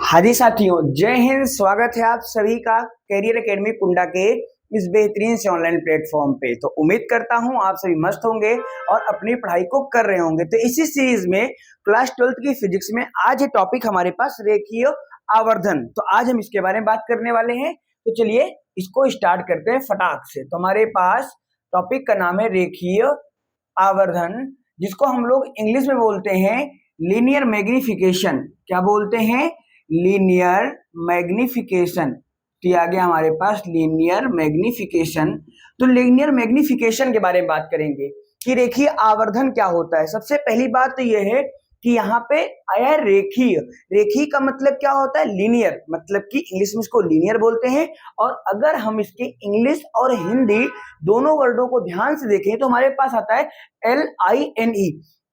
हाँ जी साथियों, जय हिंद। स्वागत है आप सभी का करियर एकेडमी कुंडा के इस बेहतरीन से ऑनलाइन प्लेटफॉर्म पे। तो उम्मीद करता हूँ आप सभी मस्त होंगे और अपनी पढ़ाई को कर रहे होंगे। तो इसी सीरीज में क्लास 12th की फिजिक्स में आज ये टॉपिक हमारे पास रेखीय आवर्धन। तो आज हम इसके बारे में बात करने वाले हैं। तो चलिए इसको स्टार्ट करते हैं फटाक से। तो हमारे पास टॉपिक का नाम है रेखीय आवर्धन, जिसको हम लोग इंग्लिश में बोलते हैं लीनियर मैग्निफिकेशन। क्या बोलते हैं? Linear magnification. तो ये आ गया हमारे पास लीनियर मैग्निफिकेशन। तो लीनियर मैग्निफिकेशन के बारे में बात करेंगे कि रेखीय आवर्धन क्या होता है। सबसे पहली बात तो यह है कि यहाँ पे आया है रेखीय। रेखीय का मतलब क्या होता है? लीनियर, मतलब कि इंग्लिश में इसको लीनियर बोलते हैं। और अगर हम इसके इंग्लिश और हिंदी दोनों वर्डों को ध्यान से देखें तो हमारे पास आता है LINE।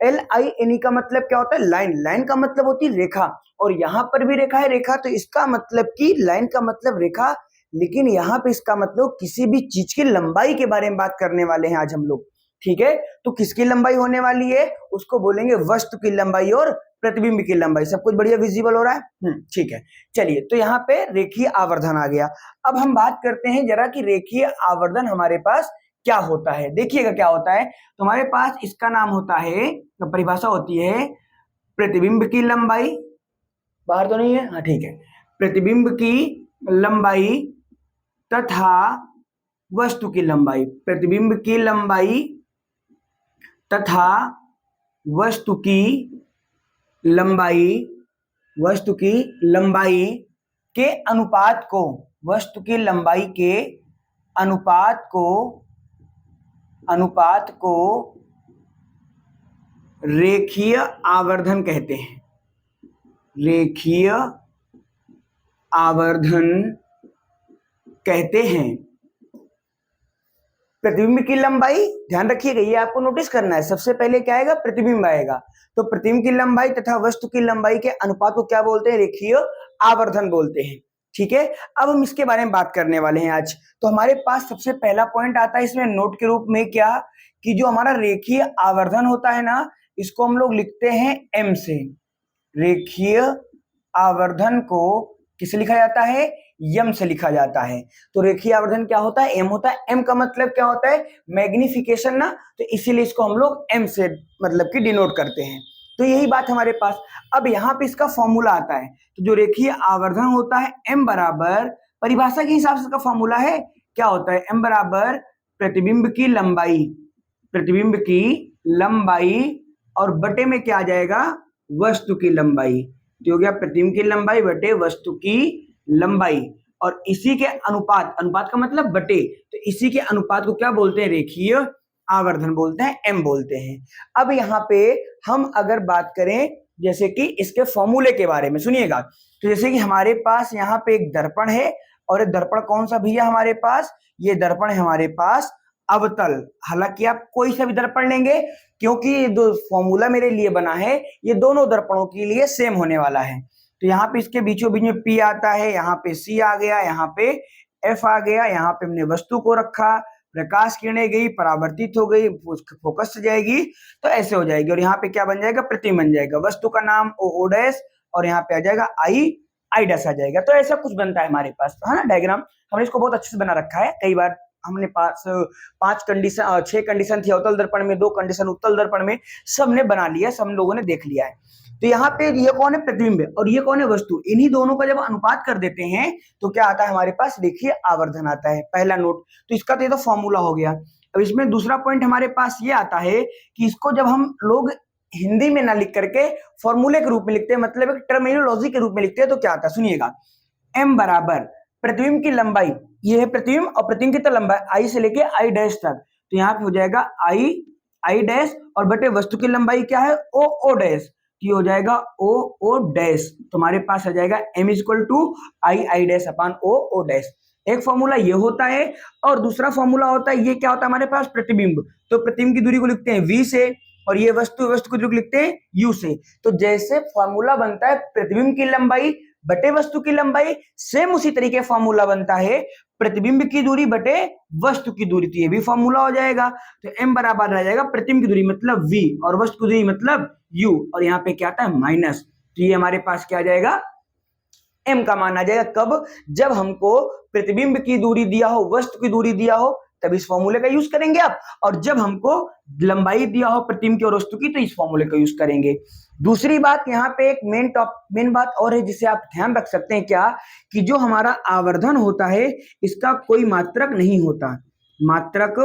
LINE का मतलब क्या होता है? लाइन। लाइन का मतलब होती है रेखा, और यहाँ पर भी रेखा है रेखा, तो इसका मतलब कि लाइन का मतलब रेखा, लेकिन यहाँ पे इसका मतलब किसी भी चीज की लंबाई के बारे में बात करने वाले हैं आज हम लोग। ठीक है, तो किसकी लंबाई होने वाली है? उसको बोलेंगे वस्तु की लंबाई और प्रतिबिंब की लंबाई। सब कुछ बढ़िया विजिबल हो रहा है? ठीक है। चलिए, तो यहाँ पे रेखीय आवर्धन आ गया। अब हम बात करते हैं जरा कि रेखीय आवर्धन हमारे पास क्या होता है। देखिएगा क्या होता है। तो हमारे पास इसका नाम होता है, तो परिभाषा होती है प्रतिबिंब की लंबाई। बाहर तो नहीं है? हाँ ठीक है। प्रतिबिंब की लंबाई तथा वस्तु की लंबाई। प्रतिबिंब की लंबाई तथा वस्तु की लंबाई, वस्तु की लंबाई के अनुपात को, वस्तु की लंबाई के अनुपात को रेखीय आवर्धन कहते हैं। रेखीय आवर्धन कहते हैं। प्रतिबिंब की लंबाई, ध्यान रखिएगा, ये आपको नोटिस करना है। सबसे पहले क्या आएगा? प्रतिबिंब आएगा। तो प्रतिबिंब की लंबाई तथा वस्तु की लंबाई के अनुपात को क्या बोलते हैं? रेखीय आवर्धन बोलते हैं। ठीक है, अब हम इसके बारे में बात करने वाले हैं आज। तो हमारे पास सबसे पहला पॉइंट आता है इसमें नोट के रूप में, क्या कि जो हमारा रेखीय आवर्धन होता है ना, इसको हम लोग लिखते हैं M से। रेखीय आवर्धन को किसे लिखा जाता है? यम से लिखा जाता है। तो रेखीय आवर्धन क्या होता है? एम होता है। एम का मतलब क्या होता है? मैग्निफिकेशन ना, तो इसीलिए इसको हम लोग एम से मतलब कि डिनोट करते हैं। तो यही बात हमारे पास। अब यहाँ पे इसका फॉर्मूला आता है। तो जो रेखीय आवर्धन होता है एम बराबर, परिभाषा के हिसाब से इसका फॉर्मूला है, क्या होता है? एम बराबर प्रतिबिंब की लंबाई, प्रतिबिंब की लंबाई और बटे में क्या आ जाएगा? वस्तु की लंबाई। तो हो गया प्रतिबिंब की लंबाई बटे वस्तु की लंबाई, और इसी के अनुपात, अनुपात का मतलब बटे, तो इसी के अनुपात को क्या बोलते हैं? रेखीय आवर्धन बोलते हैं, एम बोलते हैं। अब यहाँ पे हम अगर बात करें जैसे कि इसके फॉर्मूले के बारे में, सुनिएगा। तो जैसे कि हमारे पास यहाँ पे एक दर्पण है, और एक दर्पण कौन सा भैया हमारे पास? ये दर्पण है हमारे पास अवतल। हालांकि आप कोई सा भी दर्पण लेंगे, क्योंकि जो फॉर्मूला मेरे लिए बना है ये दोनों दर्पणों के लिए सेम होने वाला है। तो यहाँ पे इसके बीचों बीच में P आता है, यहाँ पे C आ गया, यहाँ पे F आ गया, यहाँ पे हमने वस्तु को रखा, प्रकाश किरणें गई, परावर्तित हो गई, फोकस से जाएगी, तो ऐसे हो जाएगी। और यहाँ पे क्या बन जाएगा? प्रतिबिंब बन जाएगा। वस्तु का नाम O डैश, और यहाँ पे आ जाएगा I डैश आ जाएगा। तो ऐसा कुछ बनता है हमारे पास, है ना डायग्राम। हमने इसको बहुत अच्छे से बना रखा है। कई बार हमने 6 कंडीशन थी अवतल दर्पण में, 2 कंडीशन उत्तल दर्पण में, सबने बना लिया, सब लोगों ने देख लिया है। तो यहाँ पे ये कौन है? प्रतिबिंब है, और ये कौन है? वस्तु। इन्हीं दोनों का जब अनुपात कर देते हैं तो क्या आता है हमारे पास? रेखीय आवर्धन आता है। पहला नोट तो इसका तो ये तो फॉर्मूला हो गया। अब इसमें दूसरा पॉइंट हमारे पास ये आता है कि इसको जब हम लोग हिंदी में ना लिख करके फॉर्मूले के रूप में लिखते हैं, मतलब एक टर्मिनोलॉजी के रूप में लिखते हैं, तो क्या आता है? सुनिएगा। एम बराबर प्रतिबिंब की लंबाई, ये है प्रतिबिंब, और प्रतिबिंब की लंबाई आई से लेके I डैश तक, तो यहाँ पे हो जाएगा I डैश, और बटे वस्तु की लंबाई क्या है? O डैश, ये हो जाएगा O डैश। तुम्हारे पास आ जाएगा M equal to I dash upon O dash. एक फॉर्मूला ये होता है, और दूसरा फॉर्मूला होता है, ये क्या होता है हमारे पास? प्रतिबिंब। तो प्रतिबिंब की दूरी को लिखते हैं V से, और ये वस्तु की दूरी को लिखते हैं U से। तो जैसे फॉर्मूला बनता है प्रतिबिंब की लंबाई बटे वस्तु की लंबाई, सेम उसी तरीके फॉर्मूला बनता है प्रतिबिंब की दूरी बटे वस्तु की दूरी। तो ये भी फॉर्मूला हो जाएगा। तो m बराबर आ जाएगा प्रतिबिंब की दूरी मतलब v, और वस्तु की दूरी मतलब u, और यहाँ पे क्या आता है? माइनस। तो ये हमारे पास क्या आ जाएगा? m का मान आ जाएगा। कब? जब हमको प्रतिबिंब की दूरी दिया हो, वस्तु की दूरी दिया हो, तब इस फॉर्मूले का यूज करेंगे आप, और जब हमको लंबाई दिया हो प्रतिबिंब की और वस्तु की, तो इस फॉर्मूले का यूज करेंगे। दूसरी बात यहाँ पे एक मेन बात और है जिसे आप ध्यान रख सकते हैं, क्या कि जो हमारा आवर्धन होता है इसका कोई मात्रक नहीं होता, मात्रक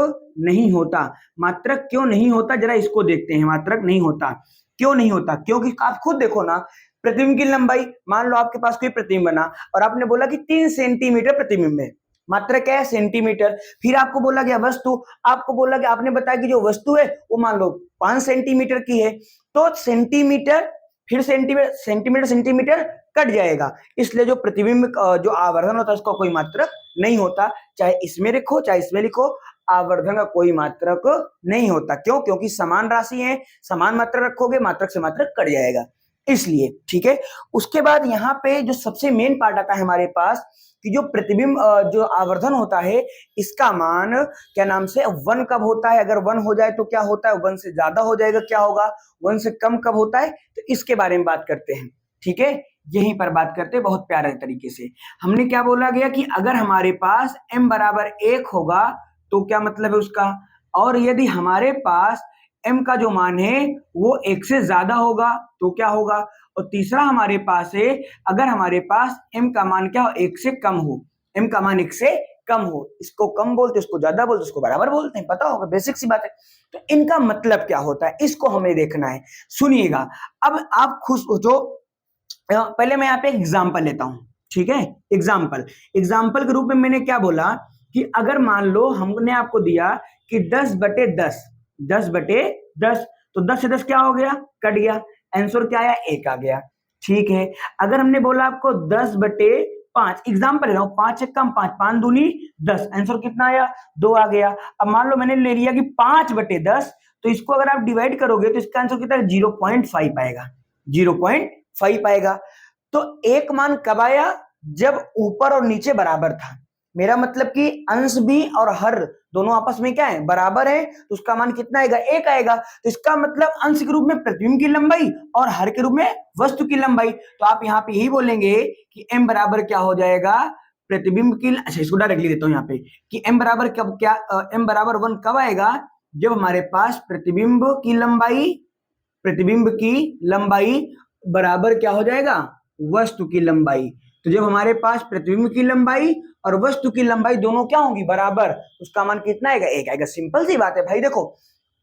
नहीं होता। मात्रक क्यों नहीं होता, जरा इसको देखते हैं। मात्रक नहीं होता, क्यों नहीं होता? क्योंकि आप खुद देखो ना, प्रतिबिंब की लंबाई, मान लो आपके पास कोई प्रतिबिंब बना और आपने बोला कि 3 सेंटीमीटर प्रतिबिंब है, मात्रक क्या है? सेंटीमीटर। फिर आपको बोला गया वस्तु, आपको बोला गया, आपने बताया कि जो वस्तु है वो मान लो 5 सेंटीमीटर की है, तो सेंटीमीटर फिर सेंटीमीटर सेंटीमीटर सेंटीमीटर कट जाएगा, इसलिए जो प्रतिबिंब जो आवर्धन होता है उसका कोई मात्रक नहीं होता। चाहे इसमें लिखो चाहे इसमें लिखो, आवर्धन का कोई मात्रक नहीं होता। क्यों? क्योंकि समान राशि है, समान मात्रक रखोगे, मात्रक से मात्रक कट जाएगा, इसलिए। ठीक है। उसके बाद यहाँ पे जो सबसे मेन पार्ट आता है हमारे पास कि जो प्रतिबिंब जो आवर्धन होता है इसका मान क्या नाम से 1 कब होता है? अगर 1 हो जाए तो क्या होता है? 1 से ज्यादा हो जाएगा क्या होगा? 1 से कम कब होता है? तो इसके बारे में बात करते हैं। ठीक है, यहीं पर बात करते हैं बहुत प्यारे तरीके से। हमने क्या बोला गया कि अगर हमारे पास m बराबर 1 होगा तो क्या मतलब है उसका, और यदि हमारे पास m का जो मान है वो 1 से ज्यादा होगा तो क्या होगा, और तीसरा हमारे पास है अगर हमारे पास m का मान क्या हो? 1 से कम हो। m का मान 1 से कम हो, इसको कम बोलते, इसको ज्यादा बोलते, इसको बराबर बोलते हैं, पता होगा, बेसिक सी बात है। तो इनका मतलब क्या होता है इसको हमें देखना है। सुनिएगा, अब आप खुश हो जो, पहले मैं यहाँ पे एग्जाम्पल लेता हूं। ठीक है, एग्जाम्पल के रूप में मैंने क्या बोला कि अगर मान लो हमने आपको दिया कि 10/10, 10/10, तो 10 से 10 क्या हो गया? कट गया, आंसर क्या आया? 1 आ गया। ठीक है, अगर हमने बोला आपको 10/5, एग्जाम्पल ले रहा हूं, 5 से कम 5, 5 दूनी 10, आंसर कितना आया? 2 आ गया। अब मान लो मैंने ले लिया कि 5/10, तो इसको अगर आप डिवाइड करोगे तो इसका आंसर कितना? 0.5 आएगा, 0.5 आएगा। तो एक मान कब आया? जब ऊपर और नीचे बराबर था। मेरा मतलब कि अंश भी और हर दोनों आपस में क्या है? बराबर है, तो उसका मान कितना आएगा? 1 आएगा। तो इसका मतलब अंश के रूप में प्रतिबिंब की लंबाई और हर के रूप में वस्तु की लंबाई। तो आप यहाँ पे यही बोलेंगे कि m बराबर क्या हो जाएगा? प्रतिबिंब की, अच्छा इसको डायरेक्ट लिख देता हूं यहाँ पे कि m बराबर कब, क्या m बराबर 1 कब आएगा? जब हमारे पास प्रतिबिंब की लंबाई बराबर क्या हो जाएगा? वस्तु की लंबाई। तो जब हमारे पास प्रतिबिंब की लंबाई और वस्तु की लंबाई दोनों क्या होंगी? बराबर, उसका मान कितना आएगा? 1 आएगा। सिंपल सी बात है भाई। देखो,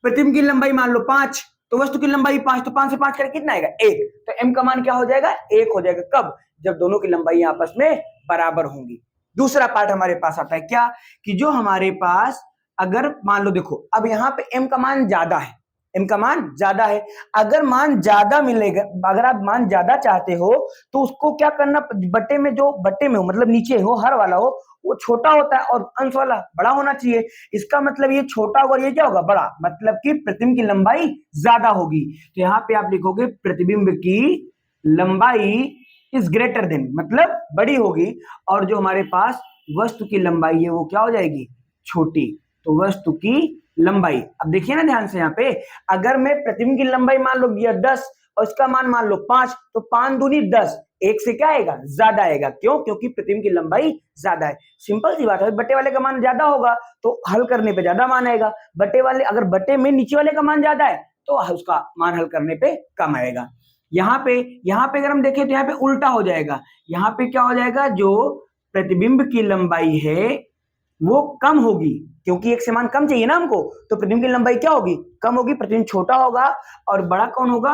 प्रतिबिंब की लंबाई मान लो 5, तो वस्तु की लंबाई 5, तो 5 से 5 करके कितना आएगा? 1। तो m का मान क्या हो जाएगा? 1 हो जाएगा। कब? जब दोनों की लंबाई आपस में बराबर होंगी। दूसरा पार्ट हमारे पास आता है क्या कि जो हमारे पास अगर मान लो, देखो अब यहाँ पे m का मान ज्यादा है, m का मान ज्यादा है। अगर मान ज्यादा मिलेगा, अगर आप मान ज्यादा चाहते हो तो उसको क्या करना? बट्टे में, जो बट्टे में हो मतलब नीचे हो, हर वाला हो, वो छोटा होता है और अंश वाला बड़ा होना चाहिए। इसका मतलब ये छोटा होगा और ये क्या होगा? बड़ा, मतलब कि प्रतिबिंब की लंबाई ज्यादा होगी। तो यहाँ पे आप लिखोगे प्रतिबिंब की लंबाई इज ग्रेटर देन, मतलब बड़ी होगी, और जो हमारे पास वस्तु की लंबाई है वो क्या हो जाएगी? छोटी। तो वस्तु की लंबाई, अब देखिए ना ध्यान से, यहाँ पे अगर मैं प्रतिबिंब की लंबाई मान लो दिया 10 और इसका मान मान लो 5, तो 5 दूनी 10, 1 से क्या आएगा? ज्यादा आएगा। क्यों? क्योंकि प्रतिबिंब की लंबाई ज्यादा है। सिंपल सी बात है, बट्टे वाले का मान ज्यादा होगा तो हल करने पे ज्यादा मान आएगा। बट्टे वाले, अगर बट्टे में नीचे वाले का मान ज्यादा है तो उसका मान हल करने पे कम आएगा। यहाँ पे अगर हम देखें तो यहाँ पे उल्टा हो जाएगा। यहाँ पे क्या हो जाएगा? जो प्रतिबिंब की लंबाई है वो कम होगी, क्योंकि एक से मान कम चाहिए ना हमको, तो प्रतिबिंब की लंबाई क्या होगी? कम होगी, प्रतिबिंब छोटा होगा, और बड़ा कौन होगा?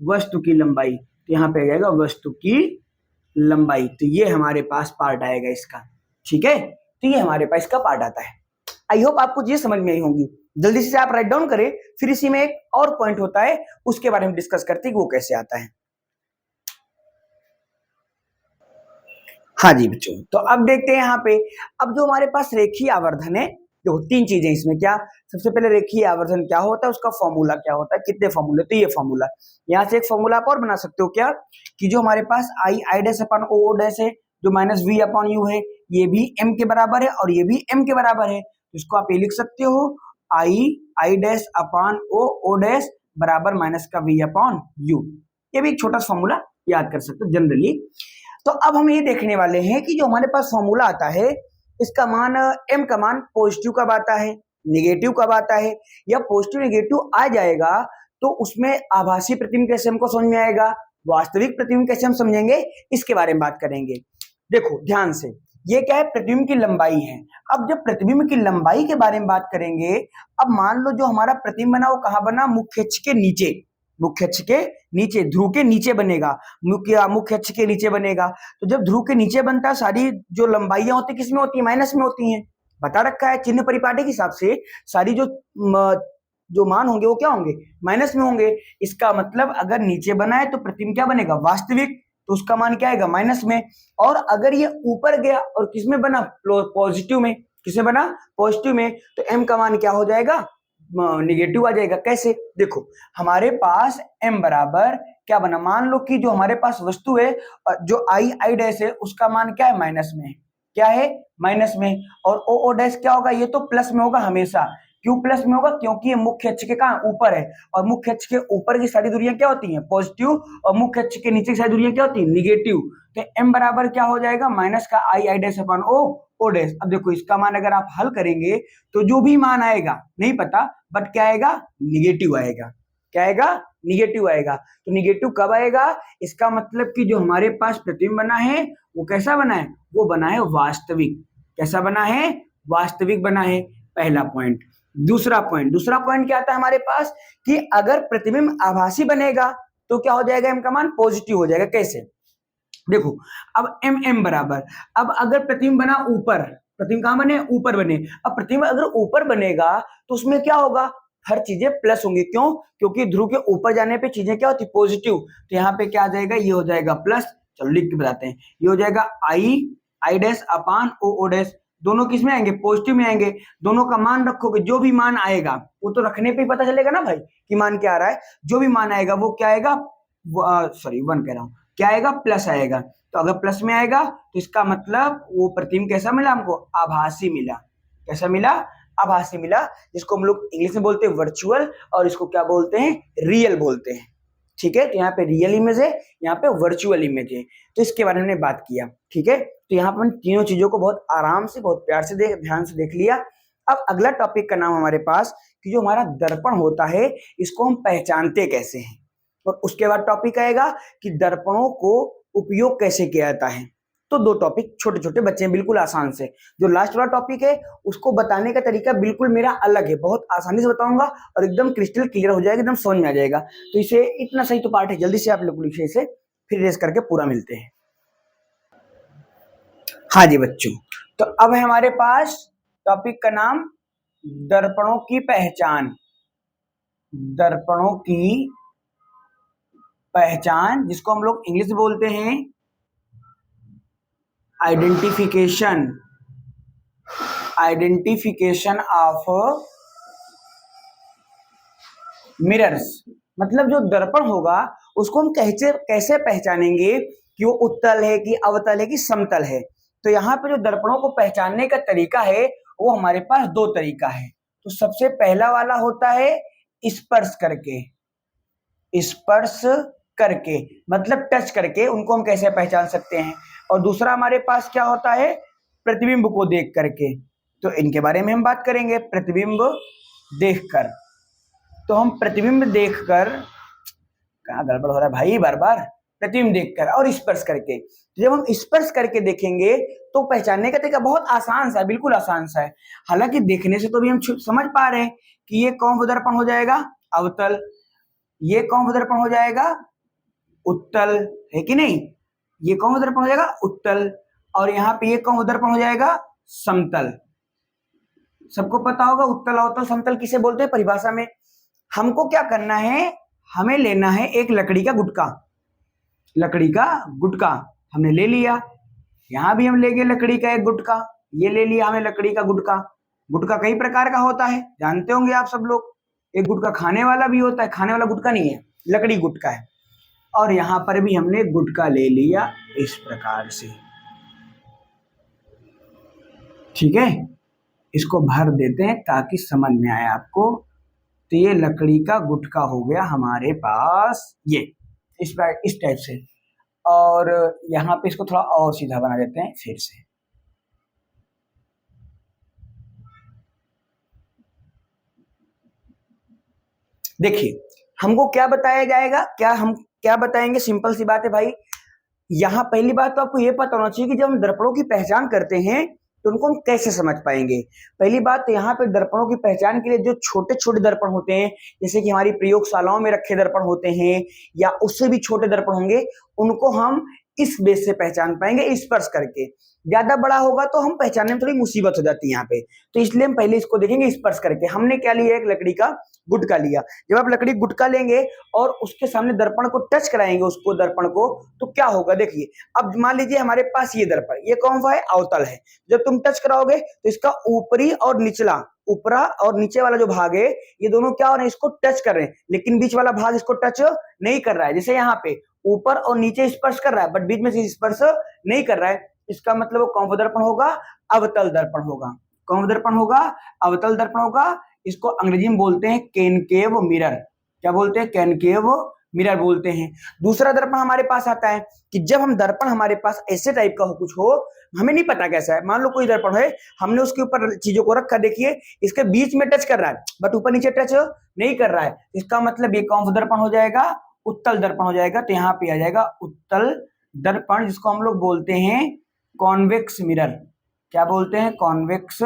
वस्तु की लंबाई। तो यहाँ पे आ जाएगा वस्तु की लंबाई। तो ये हमारे पास पार्ट आएगा इसका। ठीक है, तो ये हमारे पास इसका पार्ट आता है। आई होप आपको ये समझ में आई होंगी। जल्दी से आप राइट डाउन करें, फिर इसी में एक और पॉइंट होता है उसके बारे में डिस्कस करते हैं कि वो कैसे आता है। हाँ जी बच्चों, तो अब देखते हैं यहाँ पे, अब जो हमारे पास रेखीय आवर्धन है, देखो 3 चीजें इसमें, क्या सबसे पहले रेखीय आवर्धन क्या होता है, उसका फॉर्मूला क्या होता है, कितने फॉर्मूले, तो ये फॉर्मूला, यहाँ से एक फॉर्मूला आप और बना सकते हो क्या कि जो हमारे पास I dash upon O dash है, जो माइनस वी अपॉन यू है, ये भी m के बराबर है और ये भी m के बराबर है। इसको आप ये लिख सकते हो I dash upon O dash बराबर माइनस का v अपॉन यू। ये भी एक छोटा सा फॉर्मूला याद कर सकते हो जनरली। तो अब हम ये देखने वाले हैं कि जो हमारे पास फॉर्मूला आता है, इसका मान m का मान पॉजिटिव कब आता है, निगेटिव कब आता है, या पॉजिटिव निगेटिव आ जाएगा तो उसमें आभासी प्रतिबिंब कैसे हमको समझ में आएगा, वास्तविक प्रतिबिंब कैसे हम समझेंगे, इसके बारे में बात करेंगे। देखो ध्यान से, ये क्या है, प्रतिबिंब की लंबाई है। अब जब प्रतिबिंब की लंबाई के बारे में बात करेंगे, अब मान लो जो हमारा प्रतिबिंब बना वो कहाँ बना, मुख्य अक्ष के नीचे, मुख्य अक्ष के नीचे, ध्रुव के नीचे बनेगा, मुख्य अक्ष के नीचे बनेगा। तो जब ध्रुव के नीचे बनता है, सारी जो लंबाइयां होती है किसमें होती है, माइनस में होती हैं, बता रखा है चिन्ह परिपाटी के हिसाब से, सारी जो मान होंगे वो क्या होंगे, माइनस में होंगे। इसका मतलब अगर नीचे बना है तो प्रतिबिंब क्या बनेगा, वास्तविक, तो उसका मान क्या आएगा, माइनस में। और अगर ये ऊपर गया और किसमें बना, पॉजिटिव में, किसमें बना, पॉजिटिव में, तो m का मान क्या हो जाएगा, निगेटिव आ जाएगा। कैसे, देखो हमारे पास m बराबर क्या बना, मान लो कि जो हमारे पास वस्तु है, जो i डैश है, उसका मान क्या है, माइनस में, क्या है, माइनस में, और o डैश क्या होगा, ये तो प्लस में होगा हमेशा। क्यों प्लस में होगा, क्योंकि ये मुख्य अक्ष के कहां, ऊपर है, और मुख्य अक्ष के ऊपर की सारी दूरियां क्या होती हैं, पॉजिटिव, और मुख्य अक्ष के नीचे की सारी दूरियां क्या होती हैं, निगेटिव। तो m बराबर क्या हो जाएगा, माइनस का i dash upon o dash. अब देखो इसका मान अगर आप हल करेंगे तो जो भी मान आएगा नहीं पता, बट क्या आएगा, निगेटिव आएगा, क्या आएगा, निगेटिव आएगा। तो निगेटिव कब आएगा, इसका मतलब कि जो हमारे पास प्रतिबिंब बना है वो कैसा बना है, वो बना है वास्तविक। कैसा बना है, वास्तविक बना है, पहला पॉइंट। दूसरा पॉइंट क्या आता है हमारे पास, कि अगर प्रतिबिंब आभासी बनेगा तो क्या हो जाएगा, m का मान पॉजिटिव हो जाएगा। कैसे, देखो अब m बराबर, अब अगर प्रतिबिंब बना ऊपर, प्रतिबिंब कहां बने, ऊपर बने, अब प्रतिबिंब अगर ऊपर बनेगा तो उसमें क्या होगा, हर चीजें प्लस होंगी। क्यों, क्योंकि ध्रुव के ऊपर जाने पे चीजें क्या होती, पॉजिटिव। तो यहाँ पे क्या आ जाएगा, ये हो जाएगा प्लस, चलो लिख के बताते हैं, ये हो जाएगा i dash upon o dash, दोनों किस में आएंगे, पॉजिटिव में आएंगे। दोनों का मान रखोगे, जो भी मान आएगा वो तो रखने पे ही पता चलेगा ना भाई कि मान क्या आ रहा है, जो भी मान आएगा वो क्या आएगा, सॉरी 1 कह रहा हूं, क्या आएगा, प्लस आएगा। तो अगर प्लस में आएगा तो इसका मतलब वो प्रतिबिंब कैसा मिला हमको, आभासी मिला। कैसा मिला, आभासी मिला, जिसको हम लोग इंग्लिश में बोलते हैं वर्चुअल, और इसको क्या बोलते हैं, रियल बोलते हैं। ठीक है, तो यहाँ पे रियल इमेज है, यहाँ पे वर्चुअल इमेज है, तो इसके बारे में हमने बात किया। ठीक है, तो यहाँ पर तीनों चीजों को बहुत आराम से, बहुत प्यार से ध्यान से देख लिया। अब अगला टॉपिक का नाम हमारे पास, कि जो हमारा दर्पण होता है इसको हम पहचानते कैसे हैं, और उसके बाद टॉपिक आएगा कि दर्पणों को उपयोग कैसे किया जाता है। तो दो टॉपिक छोटे छोटे बच्चे हैं, बिल्कुल आसान से। जो लास्ट वाला टॉपिक है उसको बताने का तरीका बिल्कुल मेरा अलग है, बहुत आसानी से बताऊंगा और एकदम क्रिस्टल क्लियर हो जाएगा, एकदम समझ में आ जाएगा। तो इसे इतना सही तो पार्ट है, जल्दी से आप लोग लिखिए इसे, फिर रेस करके पूरा मिलते हैं। हाँ जी बच्चों, तो अब है हमारे पास टॉपिक का नाम दर्पणों की पहचान। दर्पणों की पहचान, जिसको हम लोग इंग्लिश में बोलते हैं आइडेंटिफिकेशन ऑफ मिरर्स। मतलब जो दर्पण होगा उसको हम कैसे पहचानेंगे कि वो उत्तल है, कि अवतल है, कि समतल है। तो यहाँ पे जो दर्पणों को पहचानने का तरीका है वो हमारे पास दो तरीका है। तो सबसे पहला वाला होता है स्पर्श करके, स्पर्श करके मतलब टच करके उनको हम कैसे पहचान सकते हैं। और दूसरा हमारे पास क्या होता है, प्रतिबिंब को देख करके। तो इनके बारे में हम बात करेंगे, प्रतिबिंब देखकर। तो हम प्रतिबिंब देखकर, कहाँ गड़बड़ हो रहा है भाई बार बार, प्रतिबिंब देखकर और स्पर्श करके। तो जब हम स्पर्श करके देखेंगे तो पहचानने का तरीका बहुत आसान सा है, बिल्कुल आसान सा है। हालांकि देखने से तो भी हम समझ पा रहे हैं कि ये कौन सा दर्पण हो जाएगा, अवतल, ये कौन सा दर्पण हो जाएगा, उत्तल, है कि नहीं, ये कौन सा दर्पण हो जाएगा, उत्तल, और यहाँ पे ये कौन सा दर्पण हो जाएगा, समतल। सबको पता होगा उत्तल अवतल समतल किसे बोलते हैं परिभाषा में। हमको क्या करना है, हमें लेना है एक लकड़ी का गुटका, लकड़ी का गुटका हमने ले लिया। यहां भी हम लेंगे लकड़ी का एक गुटका, ये ले लिया हमने लकड़ी का गुटका। गुटका कई प्रकार का होता है, जानते होंगे आप सब लोग। एक गुटका खाने वाला भी होता है, खाने वाला गुटका नहीं है, लकड़ी गुटका है। और यहां पर भी हमने गुटका ले लिया इस प्रकार से, ठीक है। इसको भर देते हैं ताकि समझ में आए आपको। तो ये लकड़ी का गुटका हो गया हमारे पास, ये इस टाइप से। और यहाँ पे इसको थोड़ा और सीधा बना देते हैं फिर से। देखिए हमको क्या बताया जाएगा, हम क्या बताएंगे, सिंपल सी बात है भाई। यहाँ पहली बात तो आपको ये पता होना चाहिए कि जब हम दर्पणों की पहचान करते हैं तो उनको हम कैसे समझ पाएंगे। पहली बात तो यहाँ पे दर्पणों की पहचान के लिए जो छोटे छोटे दर्पण होते हैं, जैसे कि हमारी प्रयोगशालाओं में रखे दर्पण होते हैं या उससे भी छोटे दर्पण होंगे, उनको हम इस बेस से पहचान पाएंगे, स्पर्श करके। ज्यादा बड़ा होगा तो हम पहचानने में थोड़ी मुसीबत हो जाती है यहाँ पे, तो इसलिए हम पहले इसको देखेंगे स्पर्श करके। हमने क्या लिया, एक लकड़ी का गुटका लिया। जब आप लकड़ी गुटका लेंगे और उसके सामने दर्पण को टच कराएंगे, उसको दर्पण को, तो क्या होगा देखिए। अब मान लीजिए हमारे पास ये दर्पण, ये कौन सा है, अवतल है। जब तुम टच कराओगे तो इसका ऊपरी और निचला, ऊपरा और नीचे वाला जो भाग है, ये दोनों क्या हो रहे हैं, इसको टच कर रहे हैं, लेकिन बीच वाला भाग इसको टच नहीं कर रहा है। जैसे यहाँ पे ऊपर और नीचे स्पर्श कर रहा है बट बीच में से स्पर्श नहीं कर रहा है, इसका मतलब वो कौन सा दर्पण होगा, अवतल दर्पण होगा। कौन सा दर्पण होगा, अवतल दर्पण होगा। इसको अंग्रेजी में बोलते हैं कॉनकेव मिरर। क्या बोलते हैं, कॉनकेव मिरर बोलते हैं। दूसरा दर्पण हमारे पास आता है कि जब हम दर्पण हमारे पास ऐसे टाइप का हो, कुछ हो, हमें नहीं पता कैसा है, मान लो कोई दर्पण है, हमने उसके ऊपर चीजों को रखा, देखिए इसके बीच में टच कर रहा है बट ऊपर नीचे टच नहीं कर रहा है, इसका मतलब ये कौन सा दर्पण हो जाएगा, उत्तल दर्पण हो जाएगा। तो यहाँ पे आ जाएगा उत्तल दर्पण, जिसको हम लोग बोलते हैं कॉन्वेक्स मिरर। क्या बोलते हैं, कॉन्वेक्स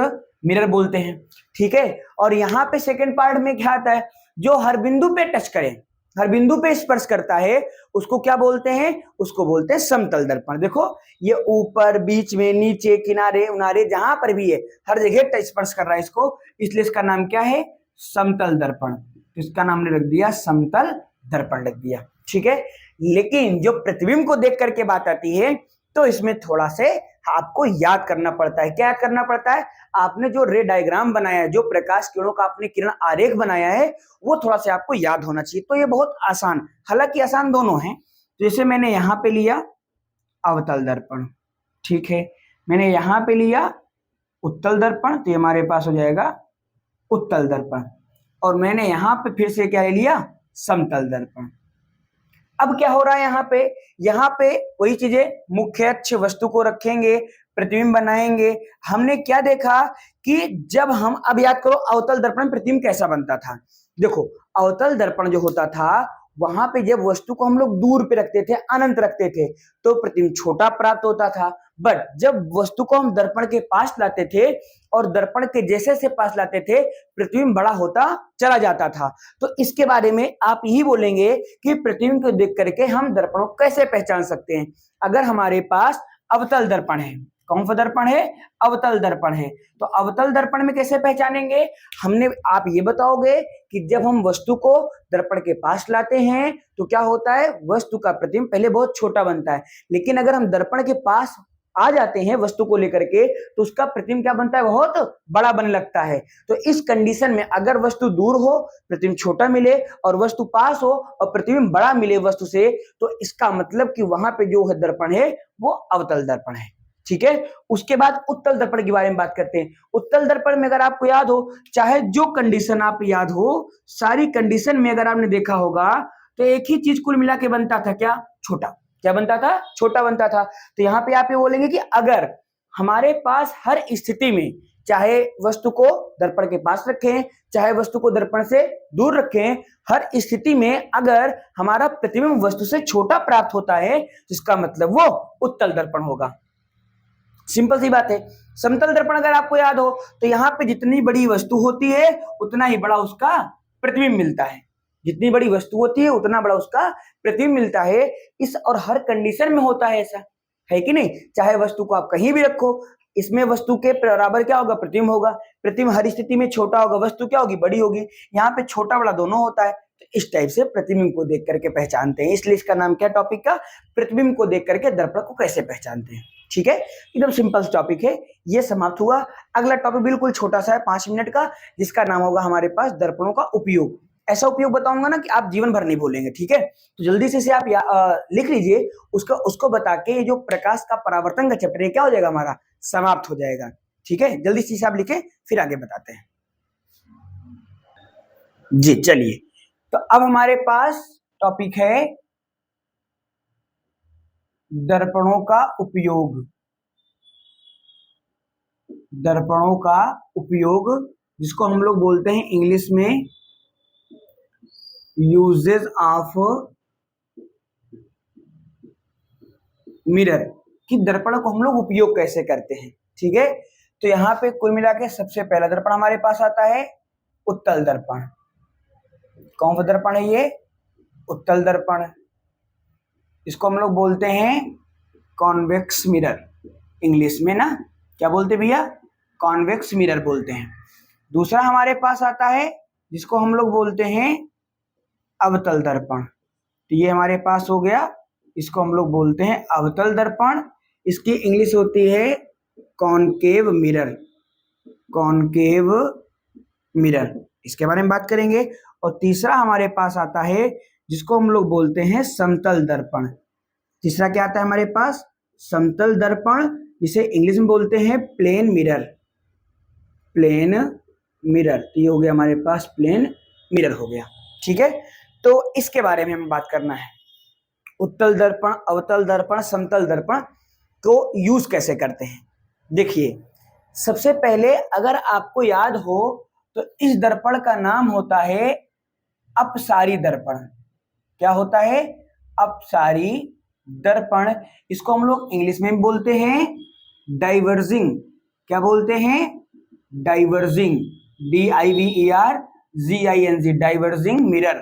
मिरर बोलते हैं। ठीक है, और यहाँ पे सेकेंड पार्ट में क्या आता है, जो हर बिंदु पे टच करे, हर बिंदु पे स्पर्श करता है, उसको क्या बोलते हैं, उसको बोलते हैं समतल दर्पण। देखो ये ऊपर, बीच में, नीचे, किनारे उनारे जहां पर भी है, हर जगह टच स्पर्श कर रहा है इसको, इसलिए इसका नाम क्या है, समतल दर्पण। इसका नाम ने रख दिया समतल दर्पण रख दिया। ठीक है, लेकिन जो प्रतिबिंब को देख करके बात आती है तो इसमें थोड़ा से आपको याद करना पड़ता है। क्या याद करना पड़ता है, आपने जो रे डायग्राम बनाया है, जो प्रकाश किरणों का आपने किरण आरेख बनाया है, वो थोड़ा सा आपको याद होना चाहिए। तो ये बहुत आसान, हालांकि आसान दोनों हैं। जैसे मैंने यहां पे लिया अवतल दर्पण, ठीक है, मैंने यहां पे लिया उत्तल दर्पण, तो हमारे पास हो जाएगा उत्तल दर्पण, और मैंने यहां पे फिर से क्या ले लिया, समतल दर्पण। अब क्या हो रहा है यहाँ पे वही चीजें, मुख्य अक्ष वस्तु को रखेंगे, प्रतिबिंब बनाएंगे। हमने क्या देखा कि जब हम, अब याद करो अवतल दर्पण प्रतिबिंब कैसा बनता था। देखो अवतल दर्पण जो होता था, वहां पे जब वस्तु को हम लोग दूर पे रखते थे, अनंत रखते थे, तो प्रतिबिंब छोटा प्राप्त होता था। बट जब वस्तु को हम दर्पण के पास लाते थे और दर्पण के जैसे से पास लाते थे, प्रतिबिंब बड़ा होता चला जाता था। तो इसके बारे में आप यही बोलेंगे कि प्रतिबिंब को देख करके हम दर्पणों को कैसे पहचान सकते हैं। अगर हमारे पास अवतल दर्पण है, कौन सा दर्पण है, अवतल दर्पण है, तो अवतल दर्पण में कैसे पहचानेंगे, हमने, आप ये बताओगे कि जब हम वस्तु को दर्पण के पास लाते हैं तो क्या होता है, वस्तु का प्रतिबिंब पहले बहुत छोटा बनता है, लेकिन अगर हम दर्पण के पास आ जाते हैं वस्तु को लेकर के, तो उसका प्रतिबिंब क्या बनता है, बहुत बड़ा बनने लगता है। तो इस कंडीशन में अगर वस्तु दूर हो, प्रतिबिंब छोटा मिले, और वस्तु पास हो और प्रतिबिंब बड़ा मिले वस्तु से, तो इसका मतलब कि वहां पे जो है दर्पण है वो अवतल दर्पण है। ठीक है, उसके बाद उत्तल दर्पण के बारे में बात करते हैं। उत्तल दर्पण में अगर आपको याद हो, चाहे जो कंडीशन आप याद हो, सारी कंडीशन में अगर आपने देखा होगा, तो एक ही चीज कुल मिला के बनता था, क्या, छोटा। क्या बनता था, छोटा बनता था। तो यहाँ पे आप ये बोलेंगे कि अगर हमारे पास हर स्थिति में, चाहे वस्तु को दर्पण के पास रखें, चाहे वस्तु को दर्पण से दूर रखें, हर स्थिति में अगर हमारा प्रतिबिंब वस्तु से छोटा प्राप्त होता है, तो इसका मतलब वो उत्तल दर्पण होगा। सिंपल सी बात है। समतल दर्पण अगर आपको याद हो, तो यहाँ पे जितनी बड़ी वस्तु होती है उतना ही बड़ा उसका प्रतिबिंब मिलता है, जितनी बड़ी वस्तु होती है उतना बड़ा उसका प्रतिबिंब मिलता है। इस और हर कंडीशन में होता है, ऐसा है कि नहीं, चाहे वस्तु को आप कहीं भी रखो, इसमें वस्तु के बराबर क्या होगा, प्रतिबिंब होगा। प्रतिबिंब हर स्थिति में छोटा होगा, वस्तु क्या होगी, बड़ी होगी। यहाँ पे छोटा बड़ा दोनों होता है। तो इस टाइप से प्रतिबिंब को देख करके पहचानते हैं, इसलिए इसका नाम क्या, टॉपिक का, प्रतिबिंब को देख करके दर्पण को कैसे पहचानते हैं। ठीक है, एकदम सिंपल टॉपिक है, ये समाप्त हुआ। अगला टॉपिक बिल्कुल छोटा सा है, 5 मिनट का, जिसका नाम होगा हमारे पास दर्पणों का उपयोग। ऐसा उपयोग बताऊंगा ना कि आप जीवन भर नहीं भूलेंगे। ठीक है, तो जल्दी से इसे आप लिख लीजिए, उसको बता के ये जो प्रकाश का परावर्तन का चैप्टर है क्या हो जाएगा, हमारा समाप्त हो जाएगा। ठीक है, जल्दी से इसे आप लिखें, फिर आगे बताते हैं। जी चलिए, तो अब हमारे पास टॉपिक है दर्पणों का उपयोग, दर्पणों का उपयोग जिसको हम लोग बोलते हैं इंग्लिश में यूजेज ऑफ मिरर, कि दर्पण को हम लोग उपयोग कैसे करते हैं। ठीक है, तो यहाँ पे कुल मिला के सबसे पहला दर्पण हमारे पास आता है उत्तल दर्पण। कौन सा दर्पण है ये? उत्तल दर्पण। इसको हम लोग बोलते हैं कॉन्वेक्स मिरर, इंग्लिश में ना क्या बोलते भैया? कॉन्वेक्स मिरर बोलते हैं। दूसरा हमारे पास आता है जिसको हम लोग बोलते हैं अवतल दर्पण। तो ये हमारे पास हो गया, इसको हम लोग बोलते हैं अवतल दर्पण। इसकी इंग्लिश होती है कॉनकेव मिरर, कॉनकेव मिरर, इसके बारे में बात करेंगे। और तीसरा हमारे पास आता है जिसको हम लोग बोलते हैं समतल दर्पण। तीसरा क्या आता है हमारे पास? समतल दर्पण, जिसे इंग्लिश में बोलते हैं प्लेन मिरर, प्लेन मिरर। तो ये हो गया हमारे पास प्लेन मिरर हो गया। ठीक है, तो इसके बारे में हमें बात करना है, उत्तल दर्पण, अवतल दर्पण, समतल दर्पण को यूज कैसे करते हैं। देखिए, सबसे पहले अगर आपको याद हो तो इस दर्पण का नाम होता है अपसारी दर्पण। क्या होता है? अपसारी दर्पण। इसको हम लोग इंग्लिश में बोलते हैं डाइवर्जिंग। क्या बोलते हैं? Diverging, DIVERGING, diverging mirror.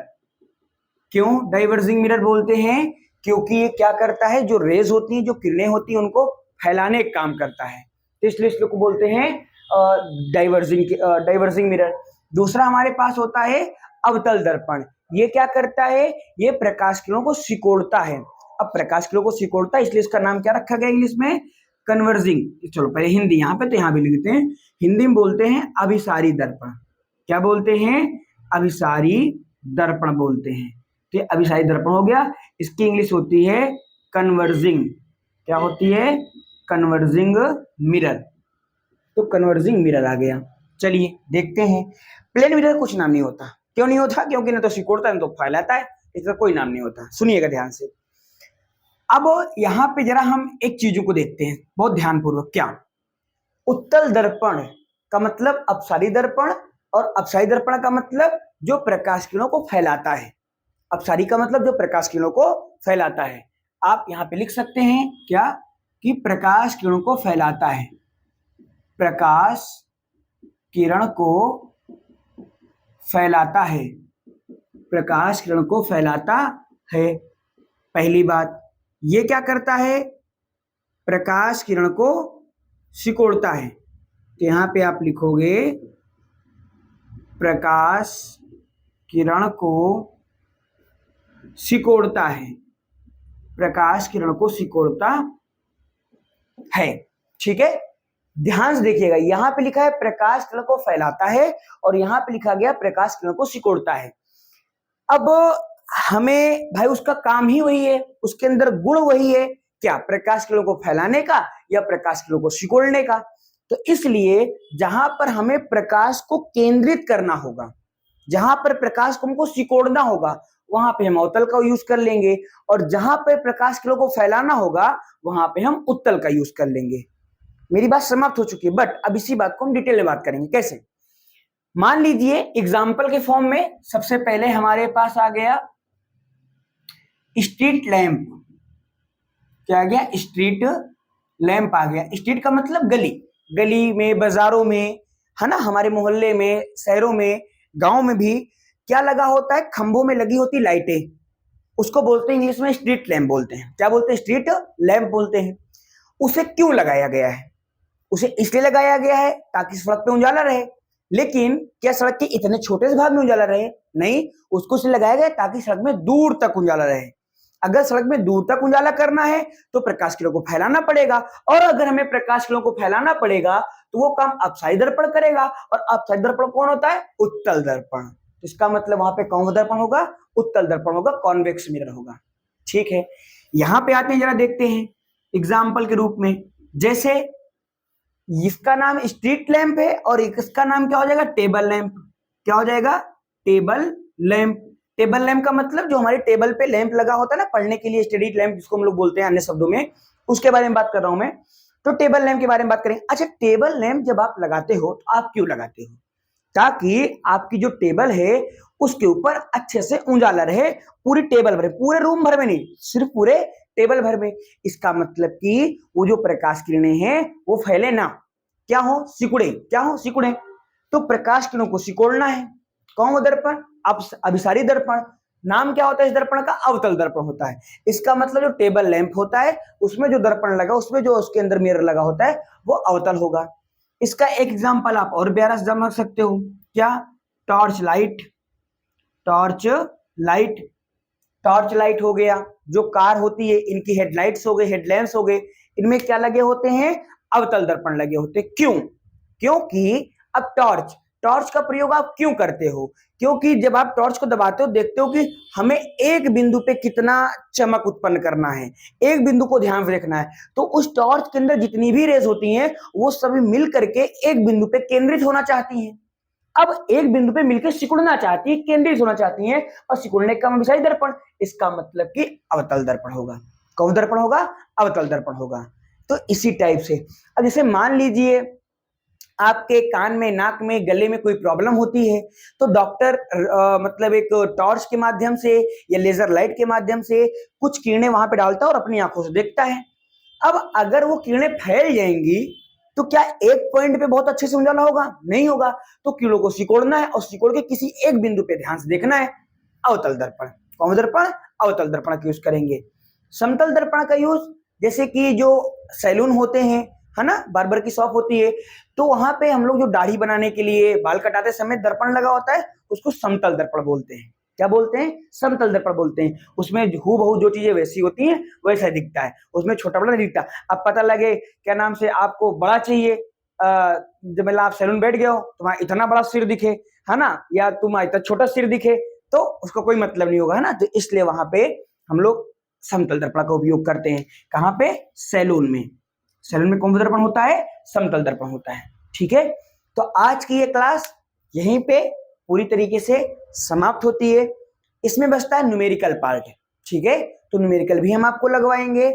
क्यों डाइवर्जिंग मिरर बोलते हैं? क्योंकि ये क्या करता है, जो रेज होती हैं, जो किरणें होती हैं, उनको फैलाने का काम करता है, तो इसलिए इसको बोलते हैं डाइवर्जिंग मिरर। दूसरा हमारे पास होता है अवतल दर्पण। ये क्या करता है? ये प्रकाश किरणों को सिकोड़ता है। अब प्रकाश किरणों को सिकोड़ता है, इसलिए इसका नाम क्या रखा गया इंग्लिश में? कन्वर्जिंग। चलो पहले हिंदी यहाँ पे, तो यहाँ भी लिखते हैं, हिंदी में बोलते हैं अभिसारी दर्पण। क्या बोलते हैं? अभिसारी दर्पण बोलते हैं। तो अभिसारी दर्पण हो गया। इसकी इंग्लिश होती है कन्वर्जिंग। क्या होती है? Converging mirror. तो कन्वर्जिंग मिरर आ गया। चलिए देखते हैं। प्लेन मिरर कुछ नाम नहीं होता। क्यों नहीं होता? क्योंकि ना तो सिकोड़ता है ना तो फैलाता है, इसका कोई नाम नहीं होता। सुनिएगा ध्यान से। अब यहाँ पे जरा हम एक चीजों को देखते हैं बहुत ध्यानपूर्वक। क्या? उत्तल दर्पण का मतलब अपसारी दर्पण, और अपसारी दर्पण का मतलब जो प्रकाश किरणों को फैलाता है। अपसारी का मतलब जो प्रकाश किरणों को फैलाता है। आप यहाँ पे लिख सकते हैं क्या? कि प्रकाश किरणों को फैलाता है, प्रकाश किरण को फैलाता है, प्रकाश किरण को फैलाता है। पहली बात, ये क्या करता है? प्रकाश किरण को सिकोड़ता है। तो यहाँ पे आप लिखोगे प्रकाश किरण को सिकोड़ता है, प्रकाश किरण को सिकोड़ता है। ठीक है, ध्यान से देखिएगा, यहाँ पे लिखा है प्रकाश किरण को फैलाता है और यहाँ पे लिखा गया प्रकाश किरण को सिकोड़ता है। अब हमें भाई उसका काम ही वही है, उसके अंदर गुण वही है। क्या? प्रकाश किरणों को फैलाने का या प्रकाश किरणों को सिकोड़ने का। तो इसलिए जहां पर हमें प्रकाश को केंद्रित करना होगा, जहां पर प्रकाश को हमको सिकोड़ना होगा, वहां पे हम अवतल का यूज कर लेंगे, और जहां पर प्रकाश किरणों को फैलाना होगा वहां पे हम उत्तल का यूज कर लेंगे। मेरी बात समाप्त हो चुकी है, बट अब इसी बात को हम डिटेल में बात करेंगे। कैसे? मान लीजिए एग्जाम्पल के फॉर्म में सबसे पहले हमारे पास आ गया स्ट्रीट लैंप। क्या आ गया? स्ट्रीट लैंप आ गया। स्ट्रीट का मतलब गली, गली में, बाजारों में, है ना, हमारे मोहल्ले में, शहरों में, गांव में भी क्या लगा होता है? खंभों में लगी होती लाइटें, उसको बोलते हैं इंग्लिश में स्ट्रीट लैंप बोलते हैं। क्या बोलते हैं? स्ट्रीट लैंप बोलते हैं। उसे क्यों लगाया गया है? उसे इसलिए लगाया गया है ताकि सड़क पे उजाला रहे। लेकिन क्या सड़क के इतने छोटे से भाग में उजाला रहे? नहीं, उसको इसलिए लगाया गया ताकि सड़क में दूर तक उजाला रहे। अगर सड़क में दूर तक उजाला करना है तो प्रकाश किरणों को फैलाना पड़ेगा, और अगर हमें प्रकाश किरणों को फैलाना पड़ेगा तो वो काम अपसारी दर्पण करेगा, और अपसारी दर्पण कौन होता है? उत्तल दर्पण। तो इसका मतलब वहां पे कौन सा दर्पण होगा? उत्तल दर्पण होगा, कॉन्वेक्स मिरर होगा। ठीक है, यहां पे आते हैं, जरा देखते हैं एग्जाम्पल के रूप में। जैसे इसका नाम स्ट्रीट लैंप है और इसका नाम क्या हो जाएगा? Table lamp. क्या हो जाएगा? Table lamp. टेबल लैंप का मतलब जो हमारी टेबल पे लैंप लगा होता है ना, पढ़ने के लिए स्टडी लैंप जिसको हम लोग बोलते हैं अन्य शब्दों में, उसके बारे में बात कर रहा हूं मैं। तो टेबल लैंप के बारे में बात करें। अच्छा, टेबल लैंप जब आप लगाते हो तो आप क्यों लगाते हो? ताकि आपकी जो टेबल है उसके ऊपर अच्छे से उजाला रहे, पूरी टेबल भर, पूरे रूम भर में नहीं, सिर्फ पूरे टेबल भर में। इसका मतलब कि वो जो प्रकाश किरणें हैं वो फैले ना, क्या हो, सिकुड़े, क्या हो, सिकुड़े। तो प्रकाश किरणों को सिकोड़ना है। कौन वो दर्पण? अभिसारी दर्पण। नाम क्या होता है इस दर्पण का? अवतल दर्पण होता है। इसका मतलब जो टेबल लैंप होता है उसमें जो दर्पण लगा, उसमें जो उसके अंदर मिरर लगा होता है वो अवतल होगा। इसका एक एग्जांपल आप और प्यारा समझ सकते हो, क्या? Torch light. Torch light, torch light हो गया। जो कार होती है इनकी हेडलाइट्स हो गए, हेडलैम्प्स हो गए, इनमें क्या लगे होते हैं? अवतल दर्पण लगे होते हैं। क्यों? क्योंकि अब टॉर्च, टॉर्च का प्रयोग आप क्यों करते हो? क्योंकि जब आप टॉर्च को दबाते हो देखते हो कि हमें एक बिंदु पे कितना चमक उत्पन्न करना है, एक बिंदु को ध्यान से देखना है। तो उस टॉर्च के अंदर जितनी भी रेज होती हैं वो सभी मिल करके एक बिंदु पे केंद्रित होना चाहती हैं। अब एक बिंदु पे मिलकर सिकुड़ना चाहती है, केंद्रित होना चाहती हैं, और सिकुड़ने का विषय दर्पण। इसका मतलब कि अवतल दर्पण होगा। कौन दर्पण होगा? अवतल दर्पण होगा। तो इसी टाइप से अब जैसे मान लीजिए आपके कान में, नाक में, गले में कोई प्रॉब्लम होती है तो डॉक्टर मतलब एक टॉर्च के माध्यम से या लेजर लाइट के माध्यम से कुछ किरणें वहां पे डालता है और अपनी आंखों से देखता है। अब अगर वो किरणें फैल जाएंगी तो क्या एक पॉइंट पे बहुत अच्छे से उजाला होगा? नहीं होगा। तो किरणों को सिकोड़ना है और सिकोड़ के किसी एक बिंदु पे ध्यान से देखना है। अवतल दर्पण। कौन दर्पण? अवतल दर्पण का यूज करेंगे। समतल दर्पण का यूज जैसे कि जो सैलून होते हैं, है ना, बार्बर की शॉप होती है, तो वहां पे हम लोग जो दाढ़ी बनाने के लिए, बाल कटाते समय दर्पण लगा होता है उसको समतल दर्पण बोलते हैं। क्या बोलते हैं? समतल दर्पण बोलते हैं। उसमें हूबहू जो चीजें वैसी होती हैं वैसा दिखता है, उसमें छोटा बड़ा नहीं दिखता। अब पता लगे क्या नाम से आपको बड़ा चाहिए, जब मतलब आप सैलून बैठ गए हो तुम्हारा इतना बड़ा सिर दिखे, है ना, या तुम्हारा इतना छोटा सिर दिखे, तो उसका कोई मतलब नहीं होगा, है ना। तो इसलिए वहां पे हम लोग समतल दर्पण का उपयोग करते हैं। कहां पे? सैलून में। सैलून में कौन सा दर्पण होता है? समतल दर्पण होता है। ठीक है, तो आज की ये क्लास यहीं पे पूरी तरीके से समाप्त होती है। इसमें बचता है न्यूमेरिकल पार्ट। ठीक है, तो न्यूमेरिकल भी हम आपको लगवाएंगे।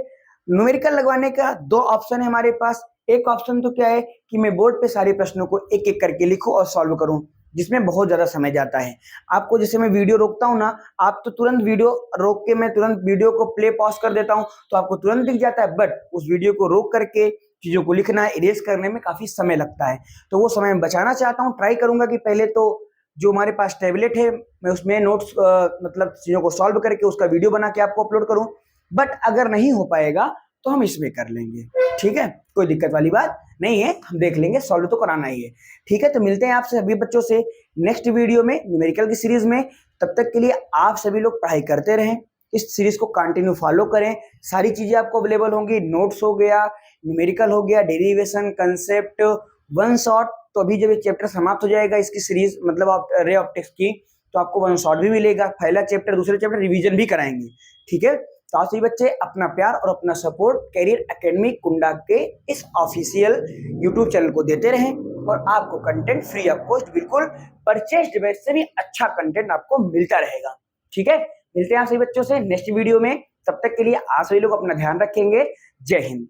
न्यूमेरिकल लगवाने का दो ऑप्शन है हमारे पास। एक ऑप्शन तो क्या है कि मैं बोर्ड पे सारे प्रश्नों को एक एक करके लिखूं और सॉल्व करूं, जिसमें बहुत ज्यादा समय जाता है आपको। जैसे मैं वीडियो रोकता हूं ना, आप तो तुरंत वीडियो रोक के मैं तुरंत वीडियो को प्ले पॉज कर देता हूं तो आपको तुरंत दिख जाता है, बट उस वीडियो को रोक करके चीजों को लिखना, इरेज करने में काफी समय लगता है। तो वो समय मैं बचाना चाहता हूँ। ट्राई करूंगा कि पहले तो जो हमारे पास टैबलेट है मैं उसमें नोट्स मतलब चीजों को सॉल्व करके उसका वीडियो बना के आपको अपलोड करूं, बट अगर नहीं हो पाएगा तो हम इसमें कर लेंगे। ठीक है, कोई दिक्कत वाली बात नहीं है, हम देख लेंगे, सॉल्व तो कराना ही है। ठीक है, तो मिलते हैं आपसे सभी बच्चों से नेक्स्ट वीडियो में न्यूमेरिकल की सीरीज में। तब तक के लिए आप सभी लोग पढ़ाई करते रहें, इस सीरीज को कंटिन्यू फॉलो करें। सारी चीजें आपको अवेलेबल होंगी, नोट्स हो गया, न्यूमेरिकल हो गया, डेरिवेशन, कंसेप्ट, वन शॉट। तो अभी जब ये चैप्टर समाप्त हो जाएगा इसकी सीरीज मतलब रे ऑप्टिक्स की, तो आपको वन शॉट भी मिलेगा। पहला चैप्टर, दूसरे चैप्टर रिवीजन भी कराएंगे। ठीक है, तो आप सभी बच्चे अपना प्यार और अपना सपोर्ट कैरियर एकेडमी कुंडा के इस ऑफिशियल यूट्यूब चैनल को देते रहें, और आपको कंटेंट फ्री ऑफ कॉस्ट, बिल्कुल परचेस्ड बैच से भी अच्छा कंटेंट आपको मिलता रहेगा। ठीक है, मिलते हैं आप सभी बच्चों से नेक्स्ट वीडियो में। तब तक के लिए आप सभी लोग अपना ध्यान रखेंगे। जय हिंद।